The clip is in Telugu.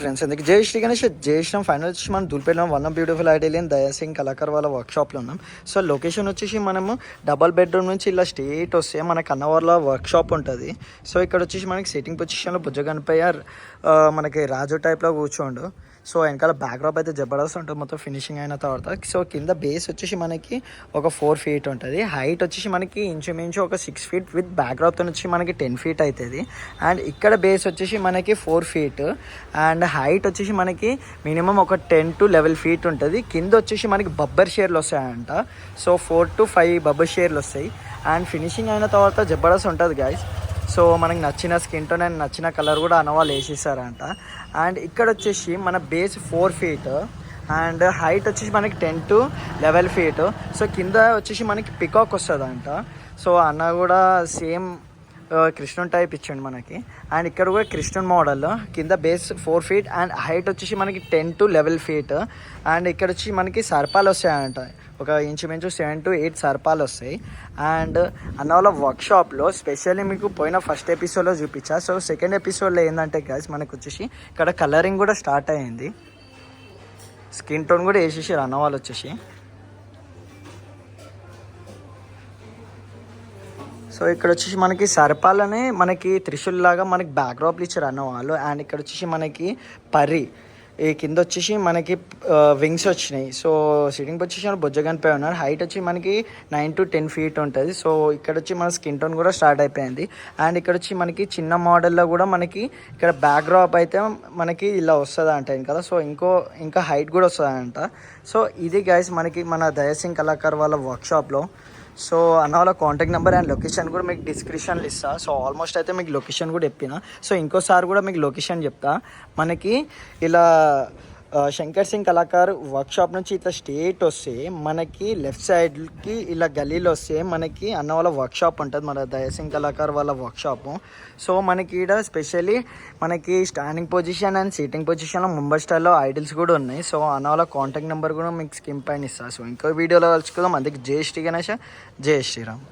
ఫ్రెండ్స్ ఎందుకు జై శ్రీ గణేష్ జై శ్రీరామ్ ఫైనల్ వచ్చేసి మనం దూల్పేటలో one of beautiful idea Daya Singh కళాకార్ వాళ్ళ వర్క్షాప్లో ఉన్నాం. సో లొకేషన్ వచ్చేసి మనము డబల్ బెడ్రూమ్ నుంచి ఇలా స్ట్రేట్ వస్తే మనకి అన్నవర్ల వర్క్షాప్ ఉంటుంది. సో ఇక్కడ వచ్చేసి మనకి సిట్టింగ్ పొజిషన్లో బుజ్జగనిపై మనకి రాజు టైప్లో కూర్చోండు. సో వెనకాల బ్యాక్డ్రాప్ అయితే జబర్దస్త్ ఉంటుంది మొత్తం ఫినిషింగ్ అయిన తర్వాత. సో కింద బేస్ వచ్చేసి మనకి ఒక 4 feet ఉంటుంది. హైట్ వచ్చేసి మనకి ఇంచుమించు ఒక 6 feet విత్ బ్యాక్డ్రాప్తో వచ్చి మనకి 10 feet అవుతుంది. అండ్ ఇక్కడ బేస్ వచ్చేసి మనకి 4 feet అండ్ హైట్ వచ్చేసి మనకి మినిమం ఒక 10 to 11 feet ఉంటుంది. కింద వచ్చేసి మనకి బబ్బర్ షేర్లు వస్తాయంట. సో 4 to 5 బబ్బర్ షేర్లు వస్తాయి. అండ్ ఫినిషింగ్ అయిన తర్వాత జబర్దస్త్ ఉంటుంది గాయస్. సో మనకి నచ్చిన స్కిన్ టోన్ అండ్ నచ్చిన కలర్ కూడా అన్నవాళ్ళు వేసేసారంట. అండ్ ఇక్కడ వచ్చేసి మన బేస్ 4 feet అండ్ హైట్ వచ్చేసి మనకి 10 to 11 feet. సో కింద వచ్చేసి మనకి పికాక్ వస్తుందంట. సో అన్న కూడా సేమ్ కృష్ణున్ టైప్ ఇచ్చండి మనకి. అండ్ ఇక్కడ కూడా కృష్ణున్ మోడల్ కింద బేస్ 4 feet అండ్ హైట్ వచ్చేసి మనకి 10 to 11 feet. అండ్ ఇక్కడ వచ్చి మనకి సర్పాలు వస్తాయంట, ఒక ఇంచుమించు 7 to 8 సర్పాలు వస్తాయి. అండ్ అన్న వాళ్ళ వర్క్షాప్లో స్పెషల్లీ మీకు పోయిన ఫస్ట్ ఎపిసోడ్లో చూపించా. సో సెకండ్ ఎపిసోడ్లో ఏంటంటే గైస్ మనకు వచ్చేసి ఇక్కడ కలరింగ్ కూడా స్టార్ట్ అయ్యింది, స్కిన్ టోన్ కూడా వేసేసారు అన్న వాళ్ళు వచ్చేసి. సో ఇక్కడ వచ్చేసి మనకి సర్పాలనే మనకి త్రిశూల్ లాగా మనకి బ్యాక్డ్రాప్లు ఇచ్చారు అన్న వాళ్ళు. అండ్ ఇక్కడ వచ్చేసి మనకి పర్రి ఈ కింద వచ్చేసి మనకి వింగ్స్ వచ్చినాయి. సో సిట్టింగ్ పొజిషన్ బొజ్జగనిపై ఉన్నారు. హైట్ వచ్చి మనకి 9 to 10 feet ఉంటుంది. సో ఇక్కడ వచ్చి మన స్కిన్ టోన్ కూడా స్టార్ట్ అయిపోయింది. అండ్ ఇక్కడ వచ్చి మనకి చిన్న మోడల్లో కూడా మనకి ఇక్కడ బ్యాక్డ్రాప్ అయితే మనకి ఇలా వస్తుంది అంట కదా. సో ఇంకా హైట్ కూడా వస్తుందంట. సో ఇది గైస్ మనకి మన దయాసింగ్ కళాకార్ వాళ్ళ వర్క్షాప్లో. సో అన్న వాళ్ళ కాంటాక్ట్ నెంబర్ అండ్ లొకేషన్ కూడా మీకు డిస్క్రిప్షన్లో ఇస్తా. సో ఆల్మోస్ట్ అయితే మీకు లొకేషన్ కూడా చెప్పిన. సో ఇంకోసారి కూడా మీకు లొకేషన్ చెప్తా. మనకి ఇలా శంకర్ సింగ్ కళాకార్ వర్క్షాప్ నుంచి ఇట్లా స్ట్రేట్ వస్తే మనకి లెఫ్ట్ సైడ్కి ఇలా గల్లీలో వస్తే మనకి అన్న వాళ్ళ వర్క్షాప్ ఉంటుంది, మన దయాసింగ్ కళాకార్ వాళ్ళ వర్క్షాపు. సో మనకి ఇక్కడ స్పెషల్లీ మనకి స్టాండింగ్ పొజిషన్ అండ్ సీటింగ్ పొజిషన్లో ముంబై స్టైల్లో ఐడిల్స్ కూడా ఉన్నాయి. సో అన్న వాళ్ళ కాంటాక్ట్ నెంబర్ కూడా మీకు స్కిమ్ పైన ఇస్తాను. సో ఇంకో వీడియోలో కలుసుకుందాం. అందుకే జై శ్రీ గణేష్, జై శ్రీరామ్.